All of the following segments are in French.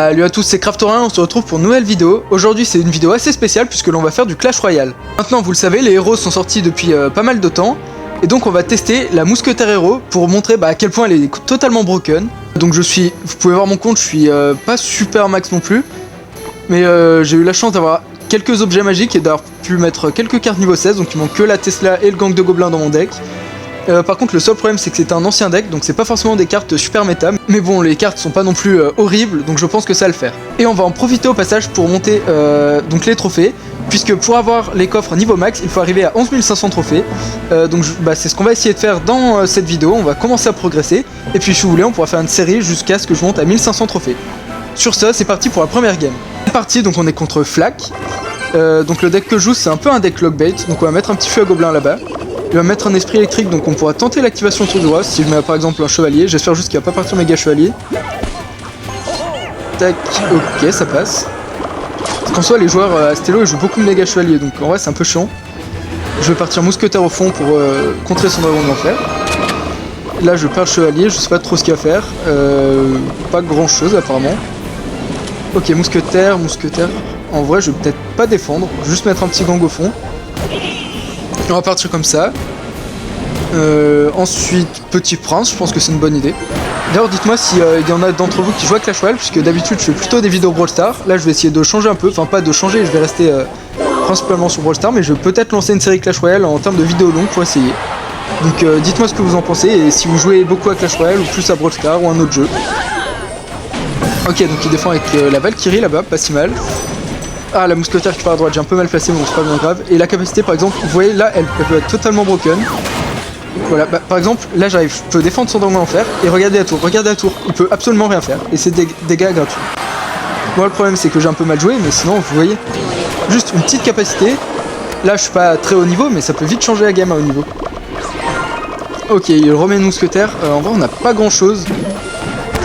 Salut à tous, c'est Craftorin, on se retrouve pour une nouvelle vidéo. Aujourd'hui c'est une vidéo assez spéciale puisque l'on va faire du Clash Royale. Maintenant vous le savez, les héros sont sortis depuis pas mal de temps. Et donc on va tester la mousquetaire héros pour montrer à quel point elle est totalement broken. Donc vous pouvez voir mon compte, je suis pas super max non plus. Mais j'ai eu la chance d'avoir quelques objets magiques et d'avoir pu mettre quelques cartes niveau 16. Donc il manque que la Tesla et le gang de gobelins dans mon deck. Par contre le seul problème c'est que c'est un ancien deck, donc c'est pas forcément des cartes super méta, mais bon les cartes sont pas non plus horribles, donc je pense que ça va le faire. Et on va en profiter au passage pour monter donc les trophées, puisque pour avoir les coffres niveau max il faut arriver à 11 500 trophées, donc c'est ce qu'on va essayer de faire dans cette vidéo. On va commencer à progresser, et puis si vous voulez on pourra faire une série jusqu'à ce que je monte à 1500 trophées. Sur ce c'est parti pour la première game. C'est parti, donc on est contre Flak. Donc le deck que je joue c'est un peu un deck lockbait, donc on va mettre un petit feu à gobelin là-bas. Il va mettre un esprit électrique, donc on pourra tenter l'activation tour du roi si je mets par exemple un chevalier. J'espère juste qu'il va pas partir méga chevalier. Tac, ok, ça passe. Parce qu'en soi les joueurs Astello ils jouent beaucoup de méga chevalier, donc en vrai c'est un peu chiant. Je vais partir mousquetaire au fond pour contrer son dragon de l'enfer. Là je perds le chevalier, je sais pas trop ce qu'il va faire. Pas grand chose apparemment. Ok, mousquetaire. En vrai je vais peut-être pas défendre, juste mettre un petit gang au fond. On va partir comme ça. Ensuite, Petit Prince, je pense que c'est une bonne idée. D'ailleurs, dites-moi s'il y en a d'entre vous qui jouent à Clash Royale, puisque d'habitude je fais plutôt des vidéos Brawl Stars. Là, je vais essayer de changer un peu, enfin pas de changer, je vais rester principalement sur Brawl Stars, mais je vais peut-être lancer une série Clash Royale en termes de vidéos longues pour essayer. Donc dites-moi ce que vous en pensez, et si vous jouez beaucoup à Clash Royale, ou plus à Brawl Stars, ou un autre jeu. Ok, donc il défend avec la Valkyrie là-bas, pas si mal. Ah, la mousquetaire qui part à droite, j'ai un peu mal placé, mais bon, c'est pas bien grave. Et la capacité, par exemple, vous voyez là, elle peut être totalement broken. Voilà, par exemple, là j'arrive, je peux défendre son dragon en fer, et regardez la tour, il peut absolument rien faire, et c'est des dégâts gratuits. Moi, le problème, c'est que j'ai un peu mal joué, mais sinon, vous voyez, juste une petite capacité. Là, je suis pas très haut niveau, mais ça peut vite changer la game à haut niveau. Ok, il remet une mousquetaire, en vrai, on n'a pas grand chose.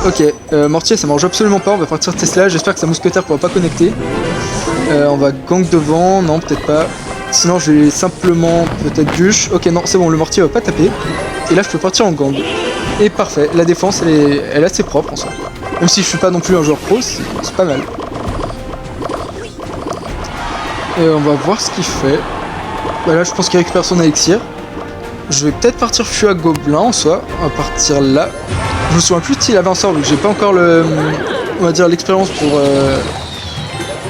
Ok, mortier, ça marche absolument pas, on va partir Tesla, j'espère que sa mousquetaire pourra pas connecter. On va gang devant, non peut-être pas. Sinon je vais simplement peut-être bûche. Ok non c'est bon, le mortier va pas taper. Et là je peux partir en gang. Et parfait, la défense elle est assez propre en soi. Même si je suis pas non plus un joueur pro, c'est pas mal. Et on va voir ce qu'il fait. Là je pense qu'il récupère son élixir. Je vais peut-être partir feu à gobelin en soi. On va partir là. Je me souviens plus s'il avait un sort vu que j'ai pas encore on va dire l'expérience pour...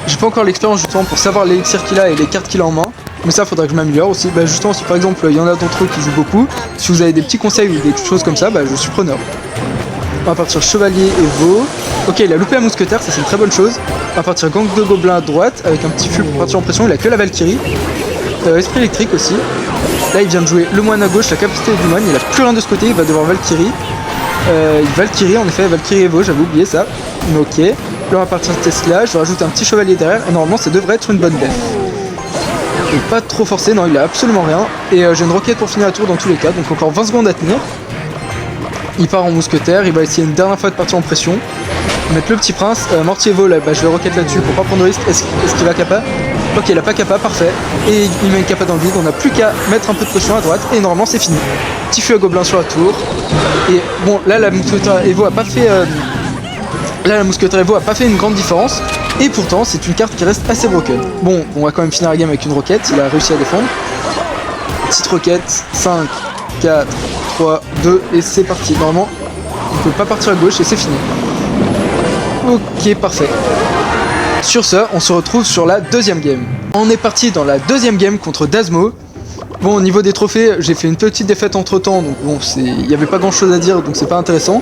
J'ai pas encore l'expérience justement pour savoir l'élixir qu'il a et les cartes qu'il a en main. Mais ça faudrait que je m'améliore aussi. Justement si par exemple il y en a d'entre eux qui jouent beaucoup, si vous avez des petits conseils ou des choses comme ça, je suis preneur. On va partir chevalier et veau. Ok, il a loupé la mousquetaire, ça c'est une très bonne chose. On va partir gang de gobelins à droite avec un petit fût pour partir en pression. Il a que la Valkyrie. Esprit électrique aussi. Là il vient de jouer le moine à gauche, la capacité du moine. Il a plus rien de ce côté, il va devoir Valkyrie. Valkyrie en effet, Valkyrie et veau, j'avais oublié ça. Mais ok. Là on va partir Tesla, je vais rajouter un petit chevalier derrière et normalement ça devrait être une bonne def. Et pas trop forcé, non il a absolument rien. Et j'ai une roquette pour finir la tour dans tous les cas, donc encore 20 secondes à tenir. Il part en mousquetaire, il va essayer une dernière fois de partir en pression. Mettre le petit prince, mortier veau là, je vais roquette là-dessus pour pas prendre de risque. Est-ce qu'il va capa? Ok il a pas capa, parfait. Et il met une capa dans le vide, on n'a plus qu'à mettre un peu de pression à droite et normalement c'est fini. Petit feu à gobelin sur la tour. Et bon là la mousquetaire Evo a pas fait... Là la mousquetaire Evo a pas fait une grande différence. Et pourtant c'est une carte qui reste assez broken. Bon on va quand même finir la game avec une roquette. Il a réussi à défendre. Petite roquette. 5, 4, 3, 2 et c'est parti. Normalement il peut pas partir à gauche et c'est fini. Ok parfait. Sur ce on se retrouve sur la deuxième game. On est parti dans la deuxième game contre Dasmo. Bon au niveau des trophées j'ai fait une petite défaite entre temps. Donc bon il n'y avait pas grand chose à dire donc c'est pas intéressant.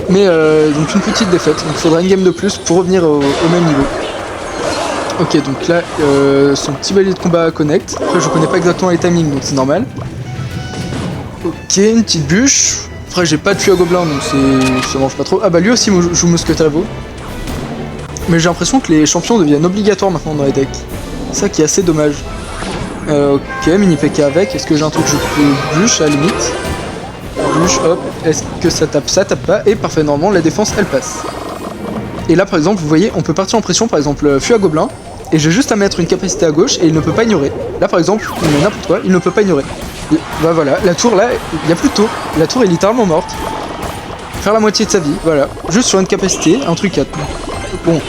Mais donc une petite défaite, donc il faudra une game de plus pour revenir au même niveau. Ok donc là son petit balai de combat connect. Après je connais pas exactement les timings donc c'est normal. Ok une petite bûche. Après j'ai pas de fût à gobelin donc ça mange pas trop. Ah lui aussi joue mousquetaire veau. Mais j'ai l'impression que les champions deviennent obligatoires maintenant dans les decks. C'est ça qui est assez dommage. Ok mini PK avec, est-ce que j'ai un truc que je peux bûche à la limite? Bûche, hop, est-ce que ça tape? Ça tape pas, et parfait, normalement la défense elle passe. Et là par exemple, vous voyez, on peut partir en pression, par exemple, fût à gobelin, et j'ai juste à mettre une capacité à gauche, et il ne peut pas ignorer. Là par exemple, il met n'importe quoi, il ne peut pas ignorer. Et, voilà, la tour là, il n'y a plus de tour, la tour est littéralement morte. Faire la moitié de sa vie, voilà, juste sur une capacité, un truc 4. Bon,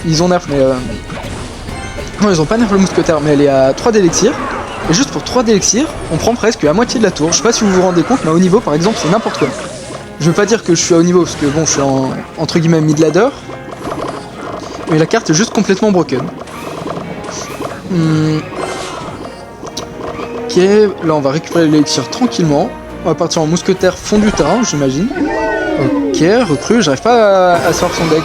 ils ont nerf, mais... Non, ils ont pas nerf le mousquetaire, mais elle est à 3 d'élixir. Et juste pour 3 d'élixir, on prend presque la moitié de la tour. Je sais pas si vous vous rendez compte, mais à haut niveau, par exemple, c'est n'importe quoi. Je veux pas dire que je suis à haut niveau, parce que bon, je suis en, entre guillemets, mid-ladder. Mais la carte est juste complètement broken. Ok, là on va récupérer l'élixir tranquillement. On va partir en mousquetaire fond du terrain, j'imagine. Ok, recrue, j'arrive pas à savoir son deck.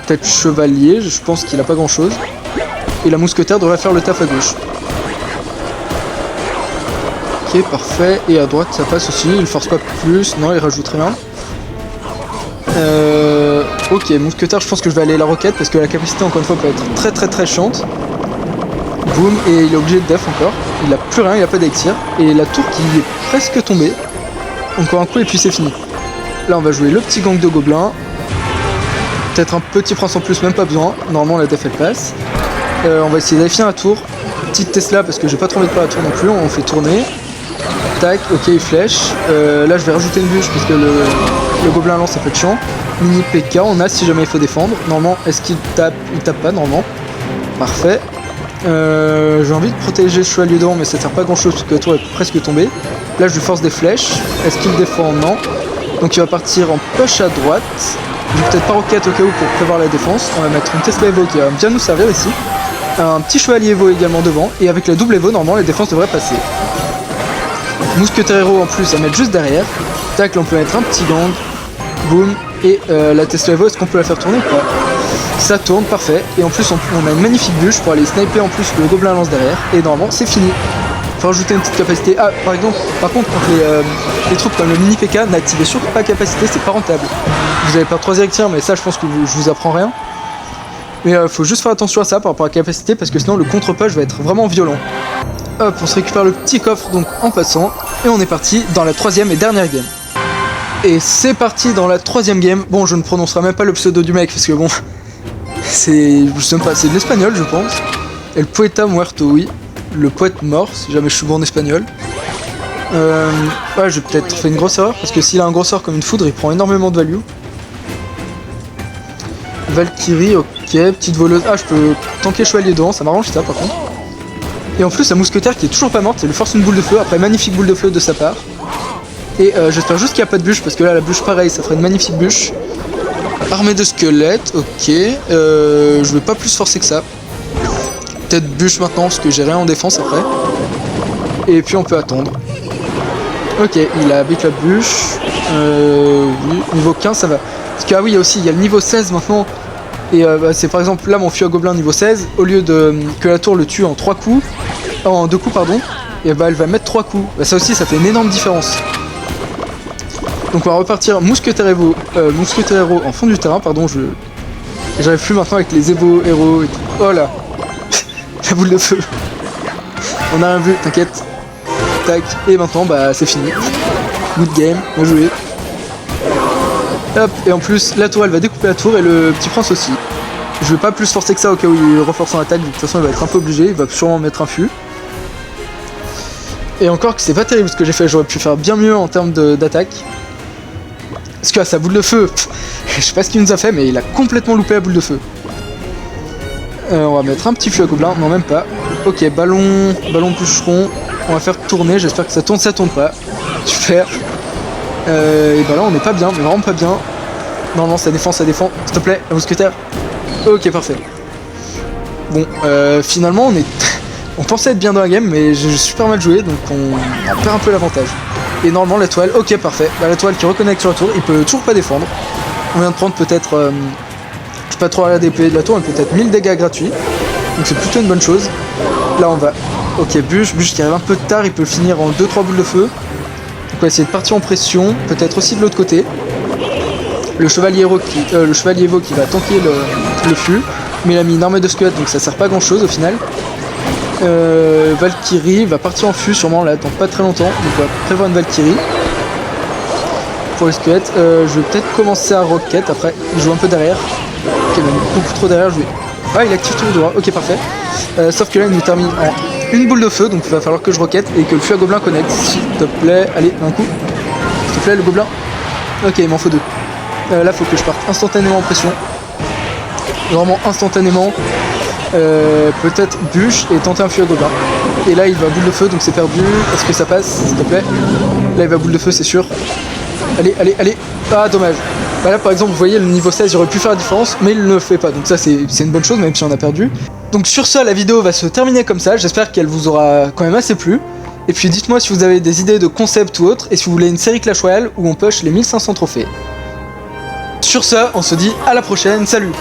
Peut-être chevalier, je pense qu'il a pas grand chose. Et la mousquetaire devrait faire le taf à gauche. Ok, parfait. Et à droite ça passe aussi, il force pas plus, non il rajoute rien. Ok, mousquetaire, je pense que je vais aller à la roquette parce que la capacité encore une fois peut être très chiante. Boum, et il est obligé de def encore. Il a plus rien, il a pas d'élixir. Et la tour qui est presque tombée. Encore un coup et puis c'est fini. Là on va jouer le petit gang de gobelins. Peut-être un petit prince en plus, même pas besoin. Normalement la def elle passe. On va essayer d'affiner la tour. Petite Tesla parce que j'ai pas trop envie de faire la tour non plus. On fait tourner. Tac, ok il flèche. Là je vais rajouter une bûche parce que le gobelin lance ça peut être chiant. Mini PK, on a si jamais il faut défendre. Normalement, est-ce qu'il tape? Il tape pas normalement. Parfait. J'ai envie de protéger le chevalier devant mais ça sert pas grand chose parce que la tour est presque tombée. Là je lui force des flèches. Est-ce qu'il défend? Non. Donc il va partir en push à droite. Je vais peut-être pas roquette au cas où pour prévoir la défense. On va mettre une Tesla Evo qui va bien nous servir ici. Un petit chevalier Evo également devant. Et avec la double Evo, normalement la défense devrait passer. Mousquetaire Evo en plus à mettre juste derrière. Tac, là on peut mettre un petit gang. Boum. Et la Tesla Evo, est-ce qu'on peut la faire tourner ou pas? Ça tourne, parfait. Et en plus on a une magnifique bûche pour aller sniper en plus le gobelin lance derrière. Et normalement c'est fini. Faut rajouter une petite capacité. Ah, par contre, quand les troupes comme le mini PK, n'activez surtout pas capacité, c'est pas rentable. Vous avez pas 3 électeurs, mais ça je pense que je vous apprends rien. Mais faut juste faire attention à ça par rapport à la capacité parce que sinon le contre-push va être vraiment violent. Hop, on se récupère le petit coffre donc en passant. Et on est parti dans la 3e et dernière game. Et c'est parti dans la 3e game. Bon, je ne prononcerai même pas le pseudo du mec parce que bon, c'est, je sais pas, c'est de l'espagnol je pense. El poeta muerto, oui. Le poète mort, si jamais je suis bon en espagnol. Ouais, j'ai peut-être fait une grosse erreur parce que s'il a un gros sort comme une foudre, il prend énormément de value. Valkyrie, ok, petite voleuse. Ah, je peux tanker chevalier devant, ça m'arrange ça par contre. Et en plus, la mousquetaire qui est toujours pas morte, ça lui force une boule de feu. Après, magnifique boule de feu de sa part. Et j'espère juste qu'il n'y a pas de bûche parce que là, la bûche, pareil, ça ferait une magnifique bûche. Armée de squelettes, ok. Je vais pas plus forcer que ça. Peut-être bûche maintenant parce que j'ai rien en défense après. Et puis on peut attendre. Ok, il a avec la bûche. Oui, niveau 15 ça va. Parce que ah oui, il y a le niveau 16 maintenant. Et c'est par exemple là mon fût à gobelin niveau 16. Au lieu de que la tour le tue en 3 coups, en 2 coups pardon, et elle va mettre 3 coups. Ça aussi ça fait une énorme différence. Donc on va repartir mousquetaire héros en fond du terrain, pardon, j'arrive plus maintenant avec les Evo héros et tout. Oh là. La boule de feu. On a rien vu, t'inquiète. Tac, et maintenant bah c'est fini. Good game, bien joué. Hop, et en plus la tour elle va découper la tour et le petit prince aussi. Je vais pas plus forcer que ça au cas où il renforce en attaque, de toute façon il va être un peu obligé, il va sûrement mettre un fût. Et encore que c'est pas terrible ce que j'ai fait, j'aurais pu faire bien mieux en termes d'attaque. Parce que sa boule de feu, je sais pas ce qu'il nous a fait mais il a complètement loupé la boule de feu. On va mettre un petit fût à gobelin, non même pas. Ok, ballon bûcheron, on va faire tourner, j'espère que ça tourne pas. Super. Et bah là on est pas bien, mais vraiment pas bien. Normalement ça défend, s'il te plaît, la mousquetaire. Ok, parfait. Bon, finalement on pensait être bien dans la game, mais j'ai super mal joué, donc on perd un peu l'avantage. Et normalement l'étoile, ok parfait, bah, l'étoile qui reconnecte sur la tour, il peut toujours pas défendre. On vient de prendre peut-être... je sais pas trop la DP de la tour, mais peut-être 1000 dégâts gratuits. Donc c'est plutôt une bonne chose. Là on va... Ok, bûche qui arrive un peu tard, il peut finir en 2-3 boules de feu. Donc on va essayer de partir en pression, peut-être aussi de l'autre côté. Le chevalier Evo qui va tanker le fût. Mais il a mis une armée de squelettes, donc ça sert pas grand chose au final. Valkyrie va partir en fût sûrement là, dans pas très longtemps. Donc on va prévoir une Valkyrie. Pour les squelettes, je vais peut-être commencer à roquette après. Il joue un peu derrière. Ok, même beaucoup trop derrière, je vais... Ah, il active tout le droit, ok parfait. Sauf que là il nous termine en une boule de feu, donc il va falloir que je roquette et que le fût à gobelin connecte. S'il te plaît, allez, un coup. S'il te plaît, le gobelin. Ok, il m'en faut 2. Là, faut que je parte instantanément en pression. Vraiment instantanément. Peut-être bûche et tenter un feu à gobelin. Et là, il va boule de feu, donc c'est perdu. Est-ce que ça passe, s'il te plaît? Là, il va boule de feu, c'est sûr. Allez, allez, allez. Ah, dommage. Bah là, par exemple, vous voyez, le niveau 16, j'aurais pu faire la différence, mais il ne le fait pas. Donc ça, c'est une bonne chose, même si on a perdu. Donc sur ça, la vidéo va se terminer comme ça. J'espère qu'elle vous aura quand même assez plu. Et puis dites-moi si vous avez des idées de concept ou autre, et si vous voulez une série Clash Royale où on push les 1500 trophées. Sur ça, on se dit à la prochaine, salut!